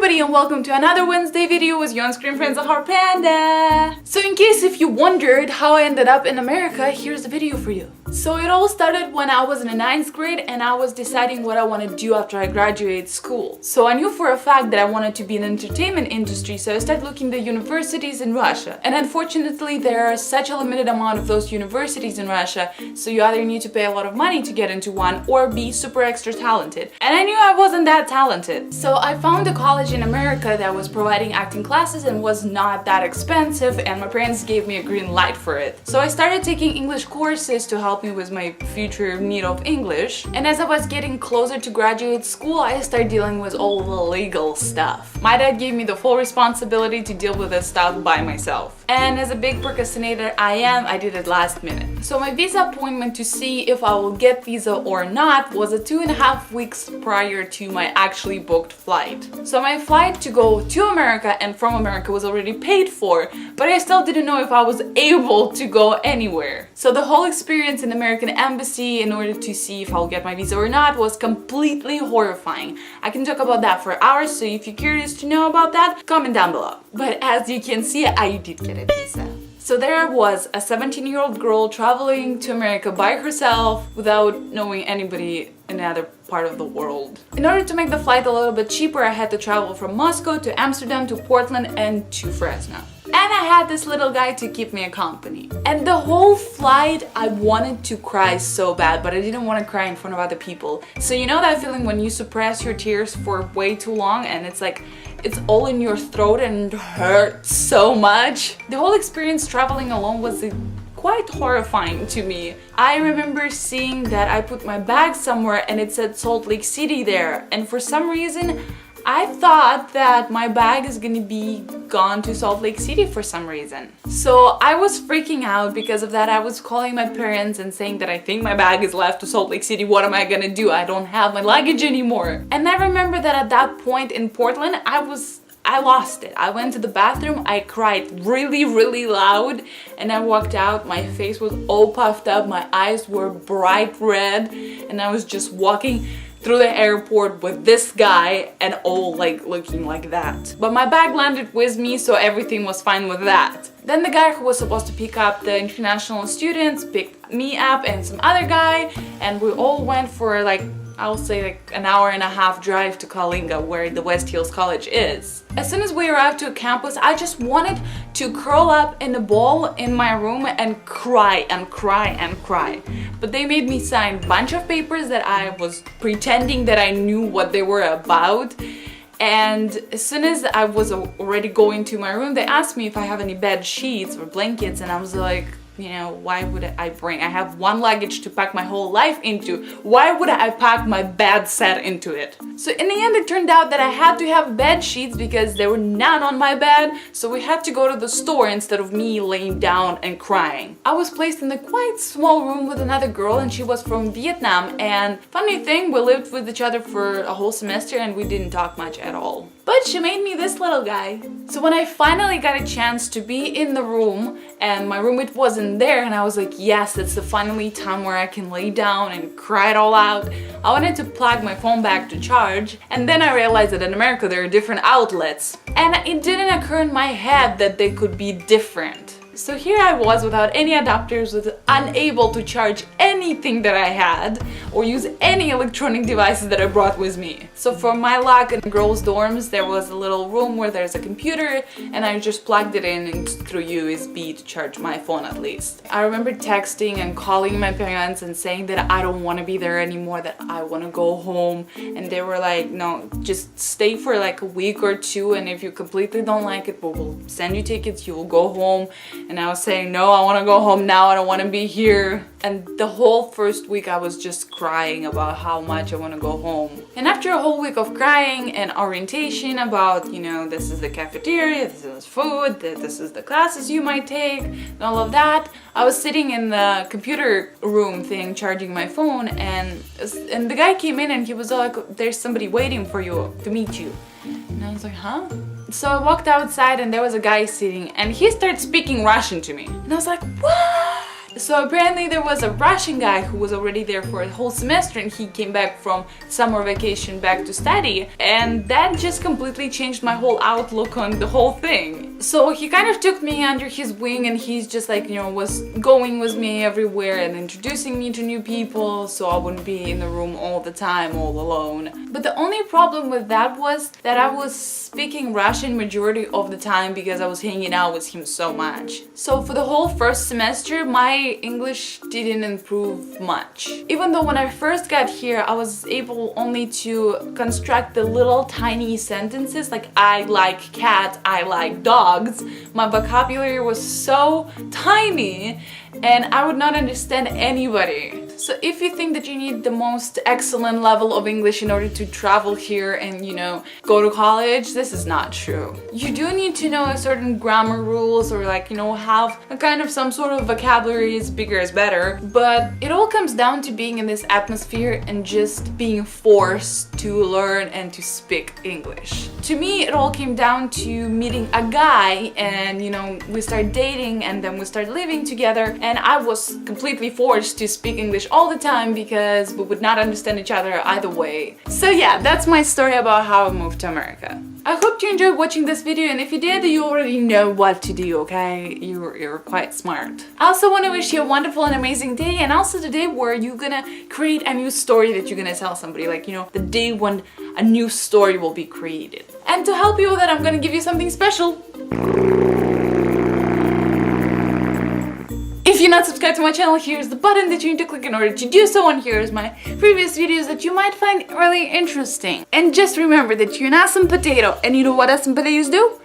everybody and welcome to another Wednesday video with your on-screen friend Zahar Panda. So in case if you wondered how I ended up in America, here's the video for you. So it all started when I was in the 9th grade and I was deciding what I want to do after I graduate school. So I knew for a fact that I wanted to be in the entertainment industry, so I started looking at universities in Russia. And unfortunately there are such a limited amount of those universities in Russia, so you either need to pay a lot of money to get into one or be super extra talented. And I knew I wasn't that talented. So I found a college in America that was providing acting classes and was not that expensive, and my parents gave me a green light for it. So I started taking English courses to help me with my future need of English. And as I was getting closer to graduate school, I started dealing with all the legal stuff. My dad gave me the full responsibility to deal with this stuff by myself. And as a big procrastinator I did it last minute. So my visa appointment to see if I will get visa or not was 2.5 weeks prior to my actually booked flight. So my flight to go to America and from America was already paid for, but I still didn't know if I was able to go anywhere. So the whole experience in the American embassy in order to see if I'll get my visa or not was completely horrifying. I can talk about that for hours, so if you're curious to know about that, comment down below. But as you can see, I did get a visa. So there I was, a 17-year-old girl traveling to America by herself without knowing anybody in another part of the world. In order to make the flight a little bit cheaper, I had to travel from Moscow to Amsterdam to Portland and to Fresno. And I had this little guy to keep me company. And the whole flight, I wanted to cry so bad, but I didn't want to cry in front of other people. So you know that feeling when you suppress your tears for way too long and it's like, it's all in your throat and it hurts so much? The whole experience traveling alone was quite horrifying to me. I remember seeing that I put my bag somewhere and it said Salt Lake City there, and for some reason I thought that my bag is gonna be gone to Salt Lake City for some reason. So I was freaking out because of that. I was calling my parents and saying that I think my bag is left to Salt Lake City. What am I gonna do? I don't have my luggage anymore. And I remember that at that point in Portland, I lost it. I went to the bathroom, I cried really loud, and I walked out. My face was all puffed up, my eyes were bright red, and I was just walking through the airport with this guy and all like looking like that. But my bag landed with me, so everything was fine with that. Then the guy who was supposed to pick up the international students picked me up and some other guy, and we all went for like, I'll say like an hour and a half drive to Kalinga, where the West Hills College is. As soon as we arrived to campus, I just wanted to curl up in a ball in my room and cry and cry and cry. But they made me sign a bunch of papers that I was pretending that I knew what they were about. And as soon as I was already going to my room, they asked me if I have any bed sheets or blankets, and I was like, you know, why would I bring? I have one luggage to pack my whole life into. Why would I pack my bed set into it? So in the end, it turned out that I had to have bed sheets because there were none on my bed. So we had to go to the store instead of me laying down and crying. I was placed in a quite small room with another girl, and she was from Vietnam. And funny thing, we lived with each other for a whole semester and we didn't talk much at all. But she made me this little guy. So when I finally got a chance to be in the room and my roommate wasn't there, and I was like, yes, it's the finally time where I can lay down and cry it all out, I wanted to plug my phone back to charge, and then I realized that in America there are different outlets. And it didn't occur in my head that they could be different. So here I was without any adapters, unable to charge anything that I had or use any electronic devices that I brought with me. So for my luck, in girls' dorms there was a little room where there's a computer, and I just plugged it in through USB to charge my phone at least. I remember texting and calling my parents and saying that I don't want to be there anymore, that I want to go home, and they were like, no, just stay for like a week or two, and if you completely don't like it, we'll send you tickets, you will go home. And I was saying, no, I want to go home now, I don't want to be here. And the whole first week I was just crying about how much I want to go home. And after a whole week of crying and orientation about, you know, this is the cafeteria, this is food, this is the classes you might take, and all of that, I was sitting in the computer room thing charging my phone, and the guy came in and he was like, there's somebody waiting for you to meet you. And I was like, huh? So I walked outside and there was a guy sitting and he started speaking Russian to me. And I was like, what? So apparently there was a Russian guy who was already there for a whole semester, and he came back from summer vacation back to study, and that just completely changed my whole outlook on the whole thing. So he kind of took me under his wing, and he's just like, you know, was going with me everywhere and introducing me to new people, so I wouldn't be in the room all the time all alone. But the only problem with that was that I was speaking Russian majority of the time because I was hanging out with him so much. So for the whole first semester, my English didn't improve much. Even though when I first got here, I was able only to construct the little tiny sentences like I like cats, I like dogs. My vocabulary was so tiny and I would not understand anybody. So if you think that you need the most excellent level of English in order to travel here and, you know, go to college, this is not true. You do need to know a certain grammar rules or like, you know, have a kind of some sort of vocabulary, is bigger is better, but it all comes down to being in this atmosphere and just being forced to learn and to speak English. To me, it all came down to meeting a guy and, you know, we started dating and then we started living together, and I was completely forced to speak English all the time because we would not understand each other either way. So yeah, that's my story about how I moved to America. I hope you enjoyed watching this video, and if you did, you already know what to do, okay? You're quite smart. I also want to wish you a wonderful and amazing day, and also the day where you're gonna create a new story that you're gonna tell somebody, like, you know, the day when a new story will be created. And to help you with that, I'm gonna give you something special. If you're not subscribed to my channel, here's the button that you need to click in order to do so, and here's my previous videos that you might find really interesting. And just remember that you're an awesome potato, and you know what awesome potatoes do?